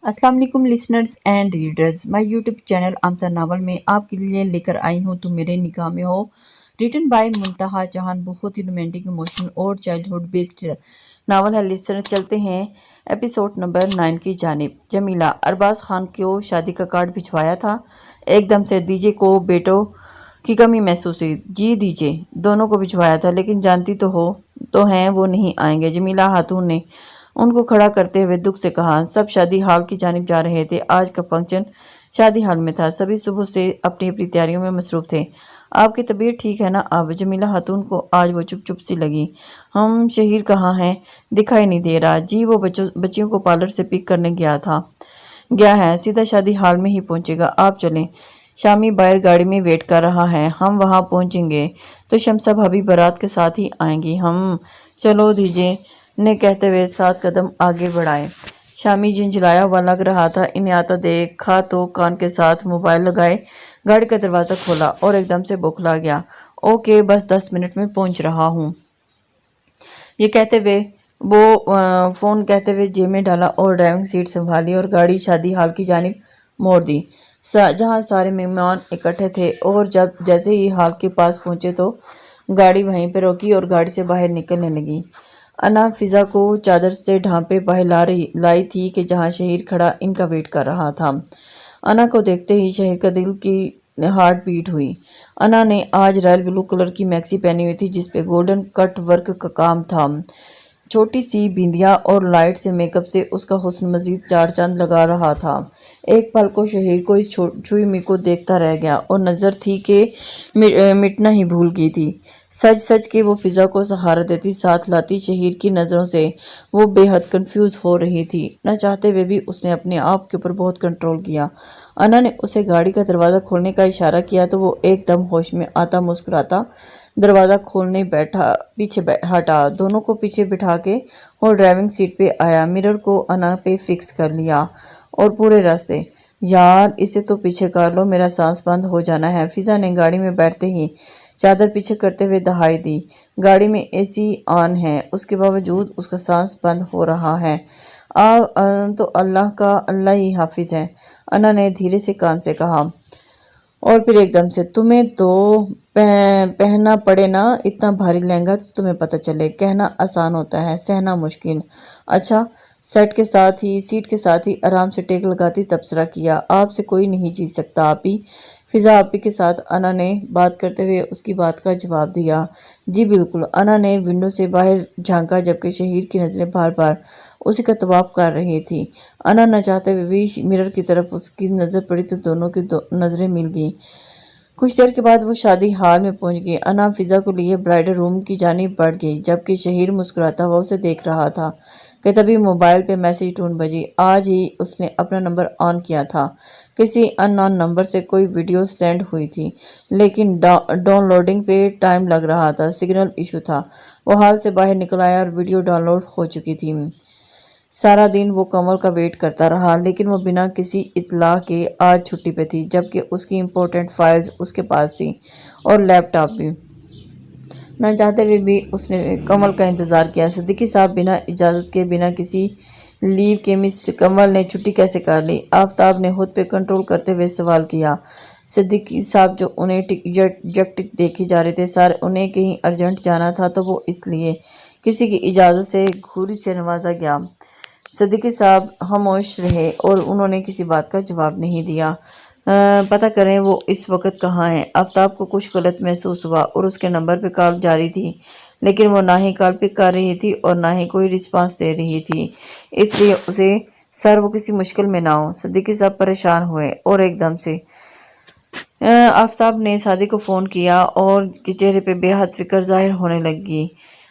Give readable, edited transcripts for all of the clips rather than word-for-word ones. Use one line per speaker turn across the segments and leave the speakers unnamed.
अस्सलाम वालेकुम listeners and readers. My YouTube channel आमचा नावल में आपके लिए लेकर आई हूँ तुम मेरे निगाह में हो, रिटन बाय मुंतहा जहान। बहुत ही रोमांटिक इमोशन और चाइल्डहुड बेस्ड नावल है लिसनर। चलते हैं एपिसोड नंबर 9 की जानिब। जमीला अरबाज खान को शादी का कार्ड भिजवाया था। एकदम से दीजे को बेटों की कमी महसूस हुई। जी दीजे दोनों को भिजवाया था, लेकिन जानती तो हैं वो नहीं आएंगे। जमीला खातून ने उनको खड़ा करते हुए दुख से कहा। सब शादी हॉल की जानिब जा रहे थे। आज का फंक्शन शादी हॉल में था। सभी सुबह से अपनी अपनी तैयारियों में मसरूफ थे। आपकी तबीयत ठीक है ना? अब जमीला खातून को आज वो चुप चुप सी लगी। हम शहीर कहाँ हैं? दिखाई नहीं दे रहा। जी वो बच्चियों को पार्लर से पिक करने गया है। सीधा शादी हॉल में ही पहुंचेगा। आप चलें। शामी बाहर गाड़ी में वेट कर रहा है। हम वहां पहुंचेंगे तो शमसा भाभी बारात के साथ ही आएंगी। हम चलो दीजिए ने कहते हुए 7 कदम आगे बढ़ाए। शामी झिंझलाया हुआ लग रहा था। इन्हें आता देखा तो कान के साथ मोबाइल लगाए गाड़ी का दरवाज़ा खोला और एकदम से बौखला गया। ओके बस 10 मिनट में पहुंच रहा हूँ, ये कहते हुए वो फ़ोन कहते हुए जेब में डाला और ड्राइविंग सीट संभाली और गाड़ी शादी हॉल की जानिब मोड़ दी, जहाँ सारे मेहमान इकट्ठे थे। और जब जैसे ही हॉल के पास पहुंचे तो गाड़ी वहीं पर रोकी और गाड़ी से बाहर निकलने लगी। अना फिजा को चादर से ढांपे बाहर लाई थी कि जहां शहीर खड़ा इनका वेट कर रहा था। अना को देखते ही शहीर का दिल की हार्ट बीट हुई। अना ने आज रॉयल ब्लू कलर की मैक्सी पहनी हुई थी जिसपे गोल्डन कट वर्क का काम था। छोटी सी बिंदिया और लाइट से मेकअप से उसका हुस्न मजीद चार चांद लगा रहा था। एक पल को शहीर को इस छुई मी को देखता रह गया और नजर थी कि मिटना ही भूल गई थी। सच सच के वो फिजा को सहारा देती, साथ लाती। शहीर की नज़रों से वो बेहद कंफ्यूज हो रही थी। न चाहते हुए भी उसने अपने आप के ऊपर बहुत कंट्रोल किया। अना ने उसे गाड़ी का दरवाज़ा खोलने का इशारा किया तो वो एकदम होश में आता मुस्कुराता दरवाज़ा खोलने हटा। दोनों को पीछे बिठा के और ड्राइविंग सीट पे आया। मिरर को अना पे फिक्स कर लिया और पूरे रास्ते, यार इसे तो पीछे कर लो, मेरा सांस बंद हो जाना है। फिजा ने गाड़ी में बैठते ही चादर पीछे करते हुए दहाई दी। गाड़ी में एसी ऑन है, उसके बावजूद उसका सांस बंद हो रहा है। तो अल्लाह ही हाफिज है, अना ने धीरे से कान से कहा। और फिर एकदम से, तुम्हें तो पहनना पड़े ना इतना भारी लहंगा तो तुम्हें पता चले। कहना आसान होता है, सहना मुश्किल। अच्छा। सीट के साथ ही आराम से टेक लगाती तबसरा किया। आपसे कोई नहीं जीत सकता आपी। फिजा आपी के साथ अना ने बात करते हुए उसकी बात का जवाब दिया। जी बिल्कुल। अना ने विंडो से बाहर झांका जबकि शहीर की नजरें बार बार उसी का तवाफ कर रही थी। अना न चाहते हुए भी मिरर की तरफ उसकी नजर पड़ी तो दोनों की नजरें मिल गई। कुछ देर के बाद वो शादी हॉल में पहुंच गई। अना फिजा को लिए ब्राइडल रूम की जानिब बढ़ गई जबकि शहीर मुस्कुराता हुआ उसे देख रहा था कि तभी मोबाइल पे मैसेज टून बजी। आज ही उसने अपना नंबर ऑन किया था। किसी अननोन नंबर से कोई वीडियो सेंड हुई थी, लेकिन डाउनलोडिंग पे टाइम लग रहा था, सिग्नल इशू था। वो हॉल से बाहर निकल आया और वीडियो डाउनलोड हो चुकी थी। सारा दिन वो कमल का वेट करता रहा, लेकिन वो बिना किसी इत्तला के आज छुट्टी पे थी जबकि उसकी इम्पोर्टेंट फाइल्स उसके पास थी और लैपटॉप भी। न चाहते हुए भी उसने कमल का इंतज़ार किया। सिद्दीकी साहब बिना इजाज़त के, बिना किसी लीव के मिस कमल ने छुट्टी कैसे कर ली? आफ्ताब ने खुद पे कंट्रोल करते हुए सवाल किया। सिद्दीकी साहब जो उन्हें टिक देखे जा रहे थे, सर उन्हें कहीं अर्जेंट जाना था तो वो इसलिए किसी की इजाज़त से घूरी से नवाजा गया। सिद्दीकी साहब खामोश रहे और उन्होंने किसी बात का जवाब नहीं दिया। पता करें वो इस वक्त कहाँ है। आफ्ताब को कुछ गलत महसूस हुआ और उसके नंबर पे कॉल जारी थी, लेकिन वो ना ही कॉल पिक कर रही थी और ना ही कोई रिस्पांस दे रही थी। इसलिए उसे सर वो किसी मुश्किल में ना हो। सिद्दीकी साहब परेशान हुए और एकदम से आफ्ताब ने सादी को फ़ोन किया और चेहरे पे बेहद फिक्र जाहिर होने लगी।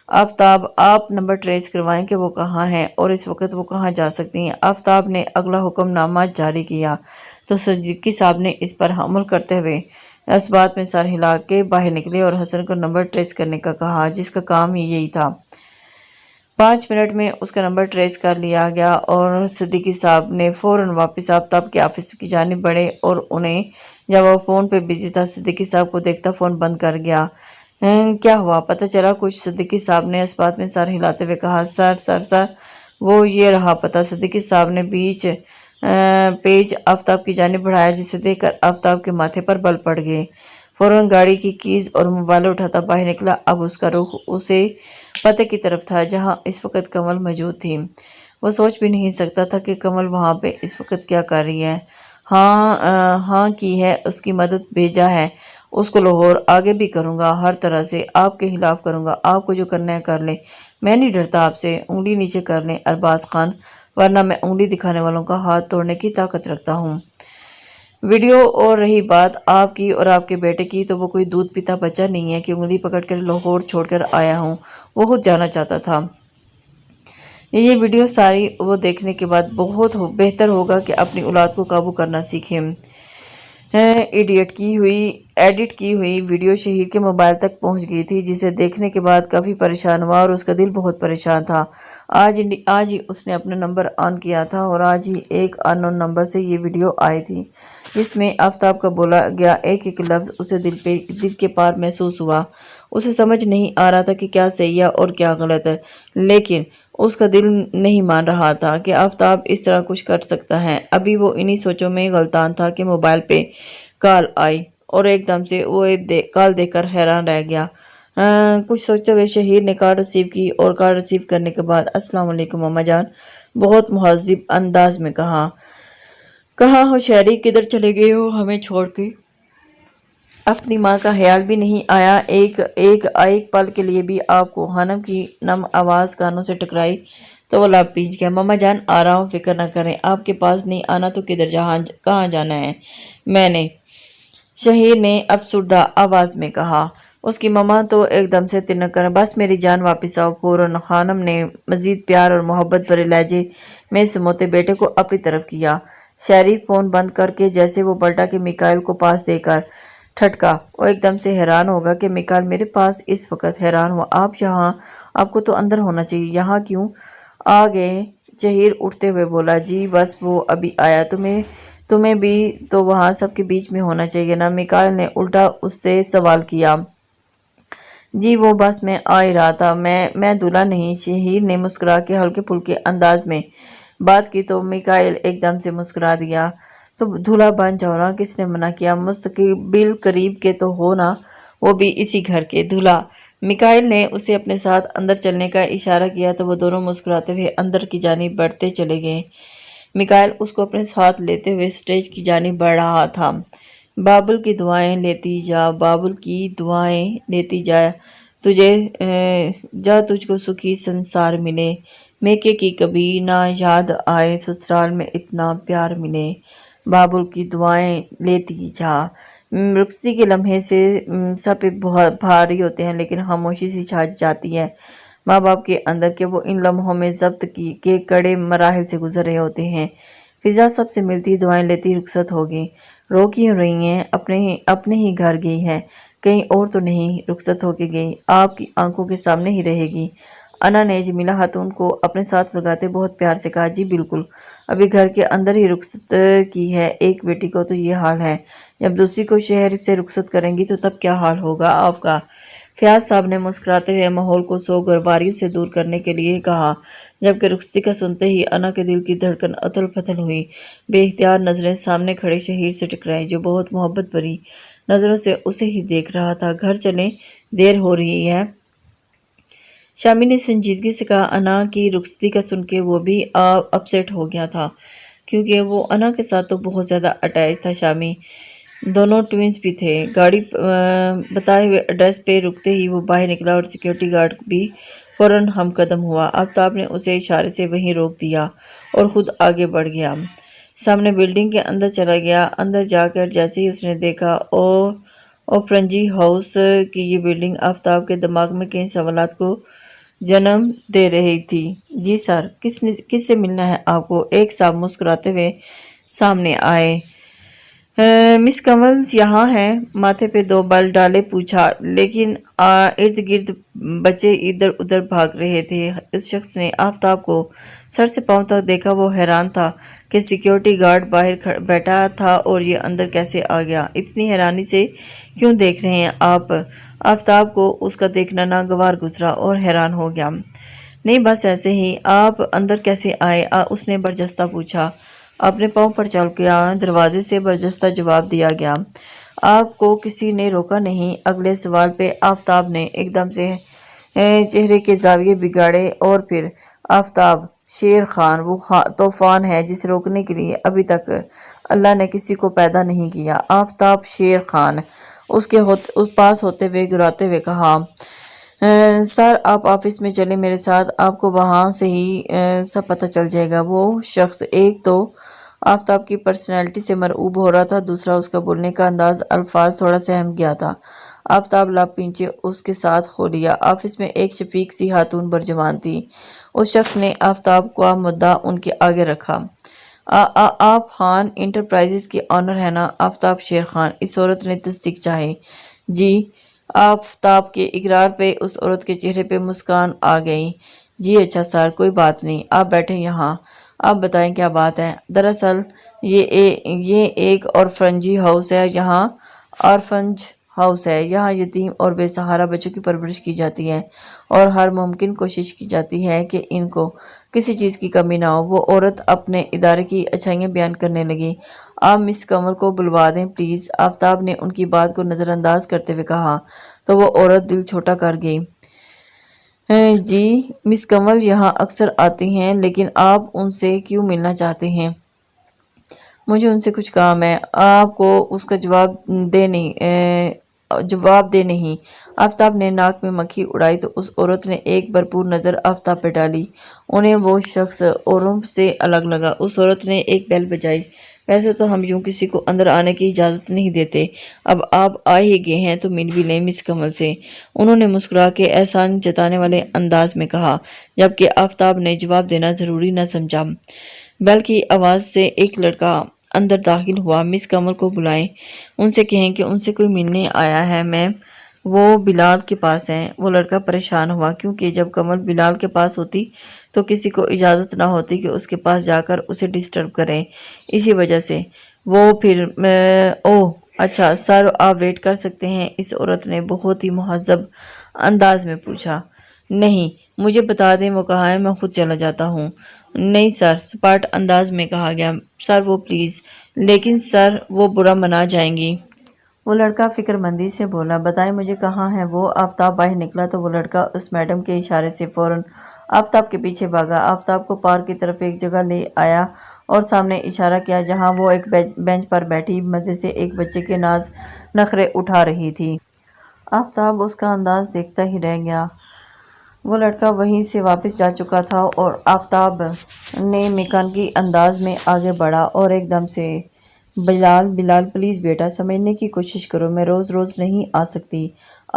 आफ्ताब आप नंबर ट्रेस करवाएं कि वो कहाँ हैं और इस वक्त वो कहाँ जा सकती हैं। आफ्ताब ने अगला हुक्मनामा जारी किया तो सिद्दीकी साहब ने इस पर अमल करते हुए इस बात में सर हिला के बाहर निकले और हसन को नंबर ट्रेस करने का कहा, जिसका काम ही यही था। 5 मिनट में उसका नंबर ट्रेस कर लिया गया और सिद्दीकी साहब ने फ़ौरन वापस आफ्ताब के ऑफिस की जानिब बढ़े और उन्हें जब वो फ़ोन पे बिजी था सिद्दीकी साहब को देखता फ़ोन बंद कर गया। क्या हुआ, पता चला कुछ? सिद्दीकी साहब ने इस बात में सर हिलाते हुए कहा। सर वो ये रहा पता। सिद्दीकी साहब ने बीच पेज आफताब की जानिब बढ़ाया, जिसे देखकर आफताब के माथे पर बल पड़ गए। फौरन गाड़ी की कीज और मोबाइल उठाता बाहर निकला। अब उसका रुख उसे पते की तरफ था जहां इस वक्त कमल मौजूद थी। वो सोच भी नहीं सकता था कि कमल वहां पे इस वक्त क्या कर रही है। हाँ की है, उसकी मदद भेजा है, उसको लाहौर आगे भी करूंगा, हर तरह से आपके खिलाफ करूंगा, आपको जो करना है कर ले, मैं नहीं डरता आपसे। उंगली नीचे कर ले अरबाज खान, वरना मैं उंगली दिखाने वालों का हाथ तोड़ने की ताकत रखता हूँ। वीडियो और रही बात आपकी और आपके बेटे की, तो वो कोई दूध पीता बच्चा नहीं है कि उंगली पकड़कर लाहौर छोड़कर आया हूँ। वो खुद जाना चाहता था। ये वीडियो सारी वो देखने के बाद बहुत बेहतर होगा कि अपनी औलाद को काबू करना सीखें। एडिट की हुई वीडियो शहीद के मोबाइल तक पहुंच गई थी, जिसे देखने के बाद काफ़ी परेशान हुआ और उसका दिल बहुत परेशान था। आज ही उसने अपना नंबर ऑन किया था और आज ही एक अननोन नंबर से ये वीडियो आई थी, जिसमें आफताब का बोला गया एक एक लफ्ज़ उसे दिल के पार महसूस हुआ। उसे समझ नहीं आ रहा था कि क्या सही है और क्या गलत है, लेकिन उसका दिल नहीं मान रहा था कि आफताब इस तरह कुछ कर सकता है। अभी वो इन्हीं सोचों में गलतान था कि मोबाइल पे कॉल आई और एकदम से वो कॉल देखकर हैरान रह गया। कुछ सोचते हुए शहीद ने कॉल रिसीव की और कॉल रिसीव करने के बाद अस्सलाम वालेकुम अम्मा जान, बहुत मुहज़्ज़ब अंदाज में कहा। कहाँ हो शहरी, किधर चले गए हो हमें छोड़ के? अपनी माँ का ख्याल भी नहीं आया एक पल के लिए भी आपको? हनम की नम आवाज़ कानों से टकराई तो वो लाभ पींच गया। मम्मा जान आ रहा हूँ, फिक्र ना करें। आपके पास नहीं आना तो किधर कहाँ जाना है मैंने? शहीर ने अफसुर्दा आवाज़ में कहा। उसकी मम्मा तो एकदम से तिनक कर, बस मेरी जान वापस आओ। फौरन खानम ने मजीद प्यार और मोहब्बत भरे लहजे में समोते बेटे को अपनी तरफ किया। शहरी फ़ोन बंद करके जैसे वो पलटा कि मिकाइल को पास देकर ठटका। वो एकदम से हैरान होगा कि मिकाइल मेरे पास इस वक्त। हैरान हुआ, आप यहाँ? आपको तो अंदर होना चाहिए, यहाँ क्यों आ गए? शहीर उठते हुए बोला, जी बस वो अभी आया, तुम्हें भी तो वहाँ सबके बीच में होना चाहिए ना? मिकाइल ने उल्टा उससे सवाल किया। जी वो बस मैं आ ही रहा था, मैं दूल्हा नहीं। शहीर ने मुस्कुरा के हल्के फुल्के अंदाज में बात की तो मिकाइल एकदम से मुस्कुरा दिया। तो दूल्हा बन जाओ ना, किसने मना किया? मुस्तकबिल करीब के तो हो ना, वो भी इसी घर के। दूल्हा मिकाइल ने उसे अपने साथ अंदर चलने का इशारा किया तो वो दोनों मुस्कुराते हुए अंदर की जानिब बढ़ते चले गए। मिकाइल उसको अपने साथ लेते हुए स्टेज की जानिब बढ़ रहा था। बाबुल की दुआएं लेती जा, बाबुल की दुआएं लेती जा, जा तुझको सुखी संसार मिले, मेके की कभी ना याद आए, ससुराल में इतना प्यार मिले। बाबुल की दुआएं लेती जा। रुखसती के लम्हे से सब पे बहुत भारी होते हैं, लेकिन खामोशी सी छा जाती है माँ बाप के अंदर के। वो इन लम्हों में जब्त के कड़े मराहिल से गुजर रहे होते हैं। फिजा सबसे मिलती, दुआएं लेती रुखसत होगी। रो क्यों रही हैं? अपने ही घर गई है, कहीं और तो नहीं रुखसत होके गई। आपकी आंखों के सामने ही रहेगी। अना ने जमीला खातून को अपने साथ लगाते बहुत प्यार से कहा, जी बिल्कुल, अभी घर के अंदर ही रुखसत की है। एक बेटी को तो ये हाल है, जब दूसरी को शहर से रुखसत करेंगी तो तब क्या हाल होगा आपका? फयाज साहब ने मुस्कुराते हुए माहौल को सोगवारियों से दूर करने के लिए कहा, जबकि रुखसती का सुनते ही अना के दिल की धड़कन अतल फतल हुई। बेइख्तियार नजरें सामने खड़े शहीर से टकराई, जो बहुत मोहब्बत भरी नजरों से उसे ही देख रहा था। घर चलें, देर हो रही है। शामी ने संजीदगी से कहा। अना की रुखसती का सुन के वो भी अपसेट हो गया था, क्योंकि वो अना के साथ तो बहुत ज़्यादा अटैच था। शामी दोनों ट्विंस भी थे। गाड़ी बताए हुए एड्रेस पे रुकते ही वो बाहर निकला और सिक्योरिटी गार्ड भी फौरन हमकदम हुआ। आफताब ने उसे इशारे से वहीं रोक दिया और खुद आगे बढ़ गया। सामने बिल्डिंग के अंदर चला गया। अंदर जाकर जैसे ही उसने देखा ओ फ्रंजी हाउस की ये बिल्डिंग आफताब के दिमाग में कई सवालात को जन्म दे रही थी। जी सर, किससे मिलना है आपको? एक साहब मुस्कुराते हुए सामने आए। मिस कमल यहाँ हैं, माथे पे 2 बाल डाले पूछा, लेकिन इर्द गिर्द बच्चे इधर उधर भाग रहे थे। इस शख्स ने आफताब को सर से पांव तक देखा। वो हैरान था कि सिक्योरिटी गार्ड बाहर बैठा था और ये अंदर कैसे आ गया। इतनी हैरानी से क्यों देख रहे हैं आप? आफताब को उसका देखना नागवार गुजरा और हैरान हो गया। नहीं बस ऐसे ही। आप अंदर कैसे आए? उसने बरजस्ता पूछा। اپنے پاؤں پر چل گیا۔ دروازے سے برجستہ جواب دیا گیا۔ آپ کو کسی نے روکا نہیں؟ اگلے سوال پہ آفتاب نے ایک دم سے چہرے کے زاویے بگاڑے اور پھر آفتاب شیر خان وہ طوفان ہے جسے روکنے کے لیے ابھی تک اللہ نے کسی کو پیدا نہیں کیا۔ آفتاب شیر خان اس کے پاس ہوتے ہوئے گراتے ہوئے کہا، سر آپ آفس میں چلیں میرے ساتھ، آپ کو وہاں سے ہی سب پتہ چل جائے گا۔ وہ شخص ایک تو آفتاب کی پرسنالٹی سے مرعوب ہو رہا تھا، دوسرا اس کا بولنے کا انداز، الفاظ تھوڑا سہم گیا تھا۔ آفتاب لب پیچھے اس کے ساتھ ہو لیا۔ آفس میں ایک شفیق سی خاتون برجوان تھی۔ اس شخص نے آفتاب کا مدعا ان کے آگے رکھا۔ آپ خان انٹرپرائزز کے آنر ہیں نا؟ آفتاب شیر خان۔ اس عورت نے تصدیق چاہی۔ جی۔ آفتاب کے اقرار پہ اس عورت کے چہرے پہ مسکان آ گئی۔ جی اچھا سر، کوئی بات نہیں، آپ بیٹھیں یہاں۔ آپ بتائیں کیا بات ہے؟ دراصل یہ ایک اورفنجی ہاؤس ہے، یہاں یتیم اور بے سہارا بچوں کی پرورش کی جاتی ہے اور ہر ممکن کوشش کی جاتی ہے کہ ان کو کسی چیز کی کمی نہ ہو۔ وہ عورت اپنے ادارے کی اچھائیاں بیان کرنے لگی۔ آپ مس کنور کو بلوا دیں پلیز، آفتاب نے ان کی بات کو نظر انداز کرتے ہوئے کہا تو وہ عورت دل چھوٹا کر گئی۔ جی مس کنور یہاں اکثر آتی ہیں، لیکن آپ ان سے کیوں ملنا چاہتے ہیں؟ مجھے ان سے کچھ کام ہے۔ آپ کو اس کا جواب دے نہیں۔ آفتاب نے ناک میں مکھی اڑائی تو اس عورت نے ایک بھرپور نظر آفتاب پہ ڈالی۔ انہیں وہ شخص اوروں سے الگ لگا۔ اس عورت نے ایک بیل بجائی۔ ویسے تو ہم یوں کسی کو اندر آنے کی اجازت نہیں دیتے، اب آپ آ ہی گئے ہیں تو مل بھی لیں مس کنور سے، انہوں نے مسکرا کے احسان جتانے والے انداز میں کہا، جبکہ آفتاب نے جواب دینا ضروری نہ سمجھا۔ بیل کی آواز سے ایک لڑکا اندر داخل ہوا۔ مس کنور کو بلائیں، ان سے کہیں کہ ان سے کوئی ملنے آیا ہے میم، وہ بلال کے پاس ہیں۔ وہ لڑکا پریشان ہوا کیونکہ جب کنور بلال کے پاس ہوتی تو کسی کو اجازت نہ ہوتی کہ اس کے پاس جا کر اسے ڈسٹرب کریں، اسی وجہ سے وہ پھر اوہ اچھا سر آپ ویٹ کر سکتے ہیں، اس عورت نے بہت ہی مہذب انداز میں پوچھا۔ نہیں مجھے بتا دیں وہ کہاں ہے، میں خود چلا جاتا ہوں۔ نہیں سر، سپاٹ انداز میں کہا گیا۔ سر وہ پلیز، لیکن سر وہ برا منا جائیں گی۔ وہ لڑکا فکر مندی سے بولا، بتائیں مجھے کہاں ہے وہ؟ آفتاب باہر نکلا تو وہ لڑکا اس میڈم کے اشارے سے فوراً آفتاب کے پیچھے بھاگا۔ آفتاب کو پارک کی طرف ایک جگہ لے آیا اور سامنے اشارہ کیا جہاں وہ ایک بینچ پر بیٹھی مزے سے ایک بچے کے ناز نخرے اٹھا رہی تھی۔ آفتاب اس کا انداز دیکھتا ہی رہ گیا۔ وہ لڑکا وہیں سے واپس جا چکا تھا اور آفتاب نے میکانکی انداز میں آگے بڑھا اور ایک دم سے، بلال پلیز بیٹا سمجھنے کی کوشش کرو، میں روز روز نہیں آ سکتی،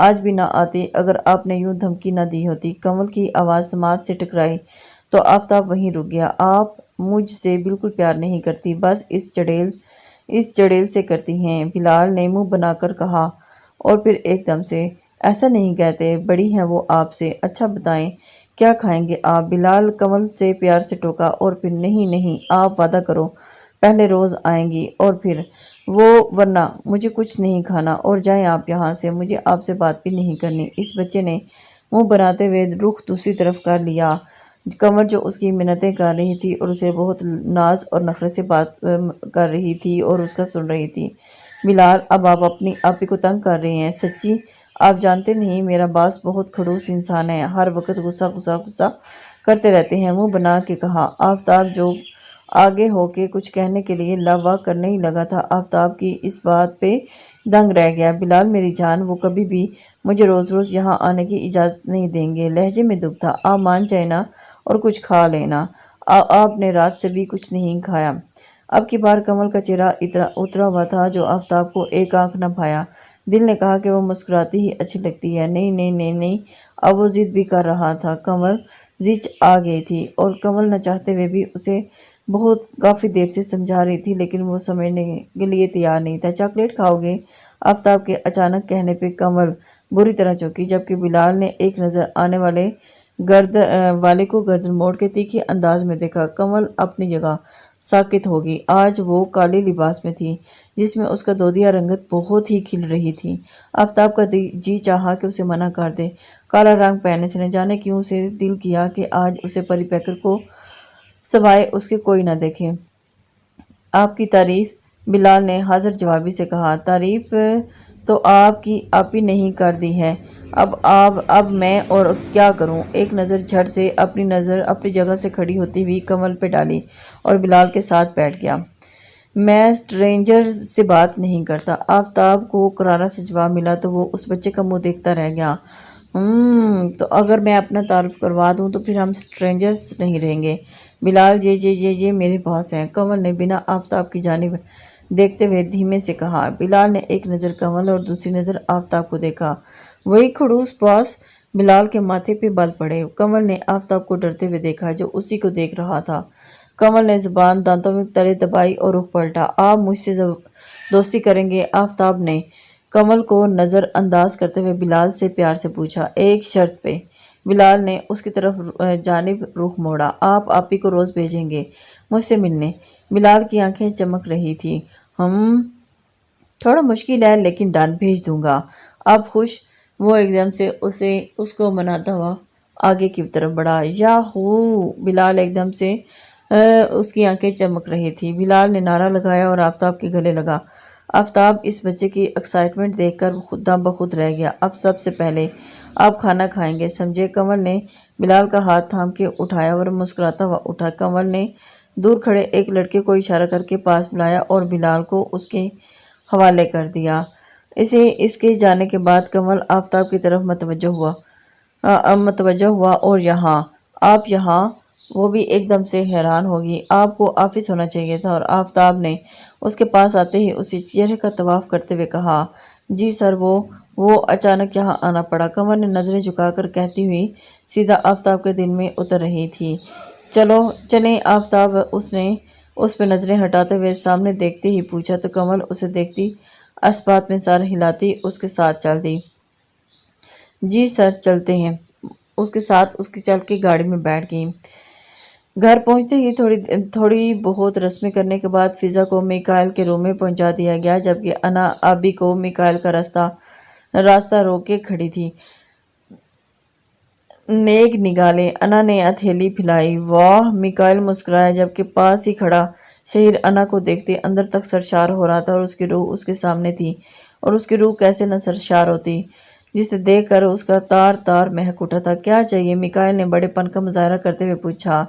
آج بھی نہ آتی اگر آپ نے یوں دھمکی نہ دی ہوتی۔ کنول کی آواز سماعت سے ٹکرائی تو آفتاب وہیں رک گیا۔ آپ مجھ سے بالکل پیار نہیں کرتی، بس اس چڑیل سے کرتی ہیں، بلال نے منہ بنا کر کہا اور پھر ایک دم سے، ایسا نہیں کہتے، بڑی ہیں وہ آپ سے۔ اچھا بتائیں کیا کھائیں گے آپ؟ بلال کنول سے پیار سے ٹوکا اور پھر نہیں آپ وعدہ کرو پہلے روز آئیں گی اور پھر وہ، ورنہ مجھے کچھ نہیں کھانا، اور جائیں آپ یہاں سے، مجھے آپ سے بات بھی نہیں کرنی۔ اس بچے نے منہ بناتے ہوئے رخ دوسری طرف کر لیا۔ کنور جو اس کی منتیں کر رہی تھی اور اسے بہت ناز اور نخرے سے بات کر رہی تھی اور اس کا سن رہی تھی۔ بلال اب آپ اپنی آپی کو تنگ کر رہے ہیں سچی، آپ جانتے نہیں میرا باس بہت کھڑوس انسان ہے، ہر وقت غصہ کرتے رہتے ہیں، منہ بنا کے کہا۔ آفتاب جو آگے ہو کے کچھ کہنے کے لیے لب واہ کرنے ہی لگا تھا، آفتاب کی اس بات پہ دنگ رہ گیا۔ بلال میری جان، وہ کبھی بھی مجھے روز روز یہاں آنے کی اجازت نہیں دیں گے، لہجے میں دکھ تھا۔ آپ مان جائیں نا اور کچھ کھا لینا، آپ نے رات سے بھی کچھ نہیں کھایا۔ اب کی بار کنول کا چہرہ اترا ہوا تھا جو آفتاب کو ایک آنکھ نہ بھایا۔ دل نے کہا کہ وہ مسکراتی ہی اچھی لگتی ہے۔ نہیں، اب وہ ضد بھی کر رہا تھا۔ کنول زچ آ گئی تھی اور کنول نہ چاہتے ہوئے بھی اسے بہت کافی دیر سے سمجھا رہی تھی لیکن وہ سمجھنے کے لیے تیار نہیں تھا۔ چاکلیٹ کھاؤ گے؟ آفتاب کے اچانک کہنے پہ کنول بری طرح چونکی، جبکہ بلال نے ایک نظر آنے والے کو گردن موڑ کے تیکھے انداز میں دیکھا۔ کنول اپنی جگہ ساکت ہوگی۔ آج وہ کالے لباس میں تھی جس میں اس کا دودیا رنگت بہت ہی کھل رہی تھی۔ آفتاب کا جی چاہا کہ اسے منع کر دے، کالا رنگ پہننے سے، نہ جانے کیوں اسے دل کیا کہ آج اسے پری پیکر کو سوائے اس کے کوئی نہ دیکھے۔ آپ کی تعریف، بلال نے حاضر جوابی سے کہا۔ تعریف تو آپ کی آپ ہی نہیں کر دی ہے، اب میں اور کیا کروں؟ ایک نظر جھٹ سے اپنی جگہ سے کھڑی ہوتی ہوئی کمل پہ ڈالی اور بلال کے ساتھ بیٹھ گیا۔ میں سٹرینجر سے بات نہیں کرتا۔ آفتاب کو کرارا سے جواب ملا تو وہ اس بچے کا منہ دیکھتا رہ گیا۔ تو اگر میں اپنا تعارف کروا دوں تو پھر ہم سٹرینجرز نہیں رہیں گے۔ بلال یہ میرے باس ہیں، کمل نے بنا آفتاب کی جانب دیکھتے ہوئے دھیمے سے کہا۔ بلال نے ایک نظر کمل اور دوسری نظر آفتاب کو دیکھا۔ وہی کھڑوس باس؟ بلال کے ماتھے پہ بل پڑے۔ کمل نے آفتاب کو ڈرتے ہوئے دیکھا جو اسی کو دیکھ رہا تھا۔ کمل نے زبان دانتوں میں تلے دبائی اور رخ پلٹا۔ آپ مجھ سے دوستی کریں گے؟ آفتاب نے کمل کو نظر انداز کرتے ہوئے بلال سے پیار سے پوچھا۔ ایک شرط پہ۔ بلال نے اس کی طرف جانب رخ موڑا۔ آپ آپی کو روز بھیجیں گے مجھ سے ملنے؟ بلال کی آنکھیں چمک رہی تھی۔ تھوڑا مشکل ہے لیکن ڈن، بھیج دوں گا۔ آپ خوش؟ وہ ایک دم سے اس کو مناتا ہوا آگے کی طرف بڑھا۔ یاہو! بلال ایک دم سے اس کی آنکھیں چمک رہی تھی۔ بلال نے نعرہ لگایا اور آفتاب کے گلے لگا۔ آفتاب اس بچے کی ایکسائٹمنٹ دیکھ کر خود بخود رہ گیا۔ اب سب سے پہلے آپ کھانا کھائیں گے، سمجھے؟ کمل نے بلال کا ہاتھ تھام کے اٹھایا اور مسکراتا ہوا اٹھا۔ کمل نے دور کھڑے ایک لڑکے کو اشارہ کر کے پاس بلایا اور بلال کو اس کے حوالے کر دیا۔ اس کے جانے کے بعد کمل آفتاب کی طرف متوجہ ہوا اور آپ یہاں؟ وہ بھی ایک دم سے حیران ہوگی۔ آپ کو آفس ہونا چاہیے تھا۔ اور آفتاب نے اس کے پاس آتے ہی اسی چہرے کا طواف کرتے ہوئے کہا۔ جی سر، وہ اچانک یہاں آنا پڑا، کمل نے نظریں جھکا کر کہتی ہوئی سیدھا آفتاب کے دل میں اتر رہی تھی۔ چلیں آفتاب، اس نے اس پہ نظریں ہٹاتے ہوئے سامنے دیکھتے ہی پوچھا تو کمل اسے دیکھتی اسبات میں سر ہلاتی اس کے ساتھ چل دی۔ جی سر، چلتے ہیں۔ اس کے ساتھ اس کی چل کے گاڑی میں بیٹھ گئی۔ گھر پہنچتے ہی تھوڑی بہت رسمیں کرنے کے بعد فضا کو میکائل کے روم میں پہنچا دیا گیا، جبکہ انا آبی کو میکائل کا راستہ روک کے کھڑی تھی۔ نیک نگالے، انا نے ہتھیلی پھیلائی۔ واہ! میکائل مسکرایا، جبکہ پاس ہی کھڑا شہیر انا کو دیکھتے اندر تک سرشار ہو رہا تھا اور اس کی روح اس کے سامنے تھی، اور اس کی روح کیسے نہ سرشار ہوتی، جسے دیکھ کر اس کا تار تار مہک اٹھا تھا۔ کیا چاہیے؟ میکائل نے بڑے پن کا مظاہرہ کرتے ہوئے پوچھا۔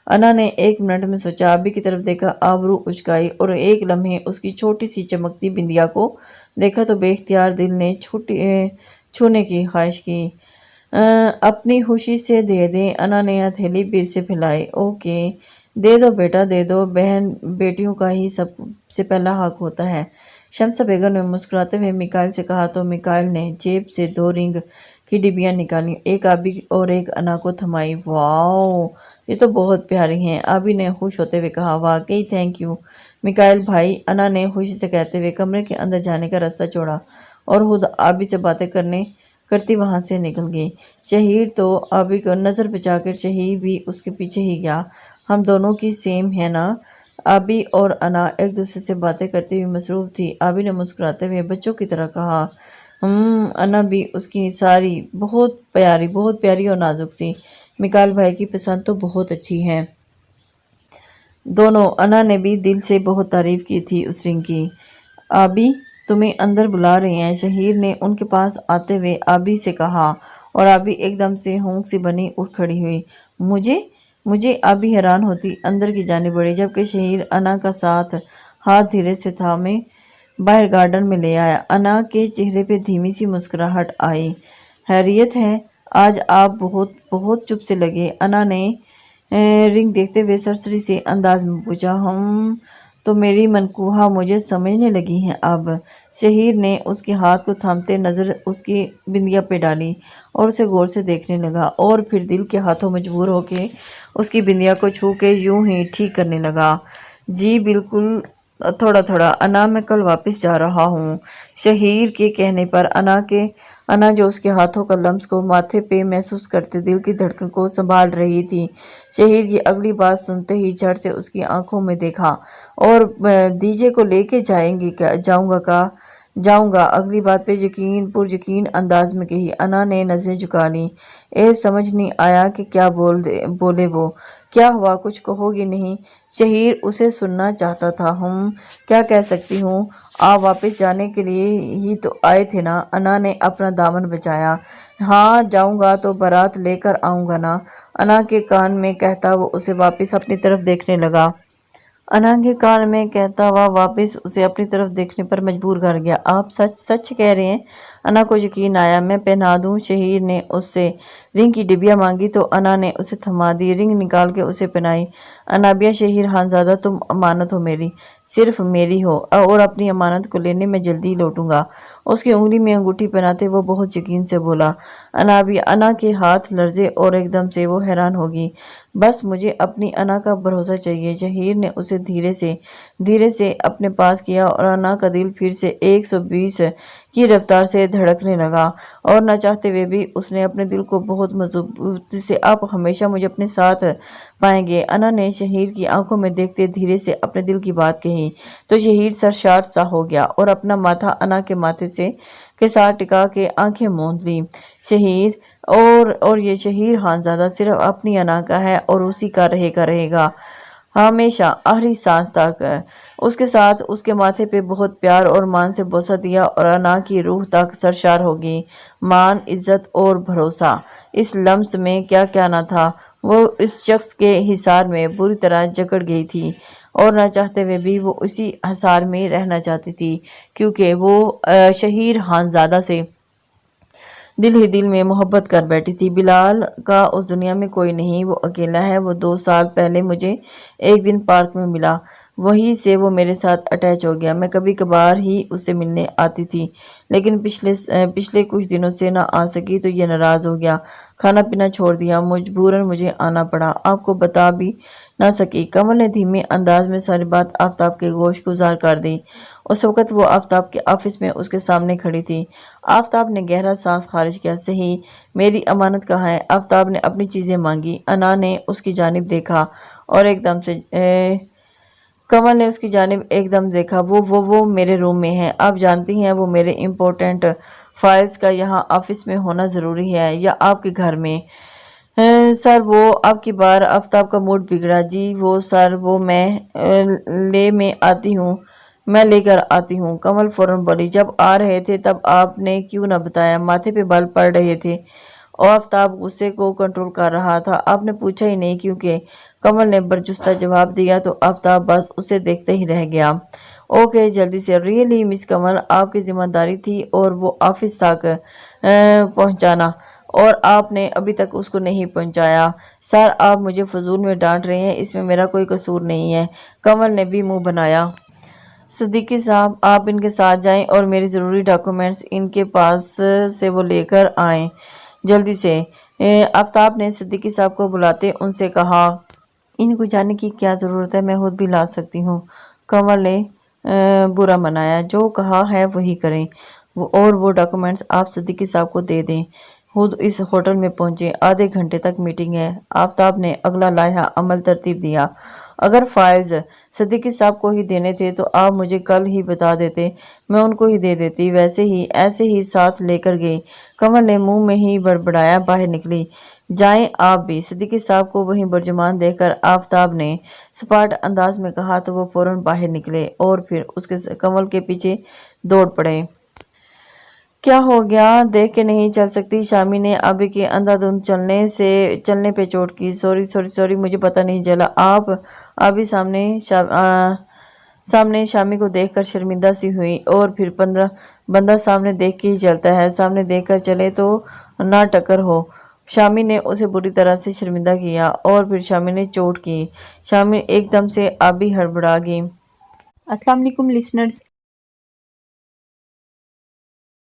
انا نے ایک منٹ میں سوچا، آبی کی طرف دیکھا، آبرو اچکائی اور ایک لمحے اس کی چھوٹی سی چمکتی بندیا کو دیکھا تو بے اختیار دل نے چھونے کی خواہش کی۔ اپنی خوشی سے دے دیں۔ انا نے ہتھیلی پھر سے پھیلائی۔ اوکے، دے دو بیٹا، دے دو، بہن بیٹیوں کا ہی سب سے پہلا حق ہوتا ہے، شمسہ بیگم نے مسکراتے ہوئے میکائل سے کہا تو میکائل نے جیب سے 2 رنگ کی ڈبیاں نکالی، ایک آبی اور ایک انا کو تھمائی۔ واو، یہ تو بہت پیاری ہیں، آبی نے خوش ہوتے ہوئے کہا۔ واقعی تھینک یو میکائل بھائی، انا نے خوشی سے کہتے ہوئے کمرے کے اندر جانے کا راستہ چھوڑا اور خود آبی سے باتیں کرتی وہاں سے نکل گئی۔ شہیر تو آبی کو نظر بچا کر شہیر بھی اس کے پیچھے ہی گیا۔ ہم دونوں کی سیم ہے نا؟ آبی اور انا ایک دوسرے سے باتیں کرتی ہوئی مصروف تھی۔ آبی نے مسکراتے ہوئے بچوں کی طرح کہا۔ انا بھی اس کی ساری بہت پیاری اور نازک سی۔ میکائل بھائی کی پسند تو بہت اچھی ہے۔ دونوں انا نے بھی دل سے بہت تعریف کی تھی اس رنگ کی۔ آبی تمہیں اندر بلا رہے ہیں، شہیر نے ان کے پاس آتے ہوئے آبی سے کہا، اور آبی ایک دم سے ہونک سی بنی اٹھ کھڑی ہوئی۔ مجھے آبی حیران ہوتی اندر کی جانب بڑھی، جبکہ شہیر انا کا ہاتھ دھیرے سے تھامے باہر گارڈن میں لے آیا۔ انا کے چہرے پہ دھیمی سی مسکراہٹ آئی۔ خیریت ہے؟ آج آپ بہت چپ سے لگے، انا نے رنگ دیکھتے ہوئے سرسری سے انداز میں پوچھا۔ تو میری منقوہہ مجھے سمجھنے لگی ہیں اب۔ شہیر نے اس کے ہاتھ کو تھامتے نظر اس کی بندیا پہ ڈالی اور اسے غور سے دیکھنے لگا، اور پھر دل کے ہاتھوں مجبور ہو کے اس کی بندیا کو چھو کے یوں ہی ٹھیک کرنے لگا۔ جی بالکل، تھوڑا، انا میں کل واپس جا رہا ہوں۔ شہیر کے کہنے پر انا جو اس کے ہاتھوں کا لمس کو ماتھے پہ محسوس کرتے دل کی دھڑکن کو سنبھال رہی تھی، شہیر یہ اگلی بات سنتے ہی جھٹ سے اس کی آنکھوں میں دیکھا۔ اور دیجے کو لے کے جاؤں گا کا जाऊंगा। अगली बात पे पुरयकीन अंदाज में कही। अना ने नजरें झुका ली। समझ नहीं आया कि क्या बोले वो। क्या हुआ, कुछ कहोगी नहीं? शहीर उसे सुनना चाहता था। क्या कह सकती हूँ? आप वापस जाने के लिए ही तो आए थे ना? अना ने अपना दामन बचाया। हाँ, जाऊंगा तो बारात लेकर आऊंगा ना? अना के कान में कहता वो उसे वापस अपनी तरफ देखने लगा। अना के कान में कहता हुआ वापस उसे अपनी तरफ देखने पर मजबूर कर गया। आप सच सच कह रहे हैं? अना को यकीन आया। मैं पहना दूं? शहीर ने उससे रिंग की डिबिया मांगी तो अना ने उसे थमा दी। रिंग निकाल के उसे पहनाई। अनाबिया, शहीर खानजादा, तुम अमानत हो मेरी, सिर्फ मेरी हो, और अपनी अमानत को लेने में जल्दी लौटूंगा। उसकी उंगली में अंगूठी पहनाते वो बहुत यकीन से बोला। अना के हाथ लर्जे और एकदम से वो हैरान होगी। बस मुझे अपनी अना का भरोसा चाहिए। शहीर ने उसे धीरे से अपने पास किया और अना का दिल फिर से 120 की रफ्तार से धड़कने लगा। और न चाहते हुए भी उसने अपने दिल को बहुत मजबूती से, आप हमेशा मुझे अपने साथ पाएंगे, अना ने शहीर की आंखों में देखते धीरे से अपने दिल की बात कही। तो शहीर सरशाट सा हो गया और अपना माथा अना के माथे के साथ टिका के आंखें मूंद ली। शहीर और ये शहीर खानजादा सिर्फ अपनी अना का है और उसी का रहेगा हमेशा, आखिरी सांस तक। उसके साथ उसके माथे पे बहुत प्यार और मान से बोसा दिया और अना की रूह तक सरशार होगी। मान, इज्जत और भरोसा, इस लम्स में क्या क्या ना था। वो इस शख्स के हिसार में बुरी तरह जकड़ गई थी और न चाहते हुए भी वो उसी हिसार में रहना चाहती थी, क्योंकि वो शहीर खानजादा से दिल ही दिल में मोहब्बत कर बैठी थी। बिलाल का उस दुनिया में कोई नहीं, वो अकेला है। वो 2 साल पहले मुझे एक दिन पार्क में मिला, वहीं से वो मेरे साथ अटैच हो गया। मैं कभी कभार ही उससे मिलने आती थी, लेकिन पिछले कुछ दिनों से ना आ सकी तो ये नाराज हो गया, खाना पीना छोड़ दिया, मजबूरन मुझे आना पड़ा। आपको बता भी ना सकी। कमल ने धीमे अंदाज में सारी बात आफ्ताब के गोश गुजार कर दी। उस वक्त वो आफ्ताब के ऑफिस में उसके सामने खड़ी थी। आफ्ताब ने गहरा सांस खारिज किया। सही, मेरी अमानत कहाँ है? आफ्ताब ने अपनी चीजें मांगी। अना ने उसकी जानिब देखा और एकदम से कमल ने उसकी जानिब एकदम देखा। वो मेरे रूम में है। आप जानती हैं वो मेरे इम्पोर्टेंट फाइल्स का यहाँ ऑफिस में होना ज़रूरी है या आपके घर में? सर, वो आपकी बार आफ्ताब का मूड बिगड़ा। जी वो सर, वो मैं लेकर आती हूँ। कमल फौरन बोली। जब आ रहे थे तब आपने क्यों न बताया? माथे पे बाल पड़ रहे थे और आफ्ताब गुस्से को कंट्रोल कर रहा था। आपने पूछा ही नहीं क्योंकि? कमल ने बरजुस्ता जवाब दिया तो आफ्ताब बस उसे देखते ही रह गया। ओके, जल्दी से। रियली मिस कमल, आपकी जिम्मेदारी थी और वो ऑफिस तक पहुंचाना, और आपने अभी तक उसको नहीं पहुंचाया। सर, आप मुझे फजूल में डांट रहे हैं, इसमें मेरा कोई कसूर नहीं है। कमल ने भी मुंह बनाया। सिद्दीकी साहब, आप इनके साथ जाएं और मेरे ज़रूरी डॉक्यूमेंट्स इनके पास से वो लेकर आएं जल्दी से। आफ्ताब ने सिद्दीकी साहब को बुलाते उनसे कहा। इनको जाने की क्या ज़रूरत है, मैं खुद भी ला सकती हूँ। कमल ने बुरा मनाया। जो कहा है वही करें, वो डॉक्यूमेंट्स आप सिद्दीकी साहब को दे दें। खुद इस होटल में पहुंचे। आधे घंटे तक मीटिंग है। आफ्ताब ने अगला लाया अमल तरतीब दिया। अगर फाइल्स सिद्दीकी साहब को ही देने थे तो आप मुझे कल ही बता देते, मैं उनको ही दे देती। ऐसे ही साथ लेकर गई। कमल ने मुंह में ही बड़बड़ाया। बाहर निकली। जाएं आप भी, सिद्दीकी साहब को वहीं बरजुमान देखकर आफ्ताब ने सपाट अंदाज में कहा तो वो फौरन बाहर निकले और फिर उसके कमल के पीछे दौड़ पड़े। क्या हो गया? देख के नहीं चल सकती? शामी ने अभी के अंधाधुंध चलने पे चोट की। सॉरी, मुझे पता नहीं चला। आप अभी सामने शामी को देखकर शर्मिंदा सी हुई और फिर बंदा सामने देख के ही चलता है, सामने देखकर चले तो ना टक्कर हो। शामी ने उसे बुरी तरह से शर्मिंदा किया और फिर शामी ने चोट की। शामी एकदम से अभी हड़बड़ा गई। अस्सलाम वालेकुम लिसनर्स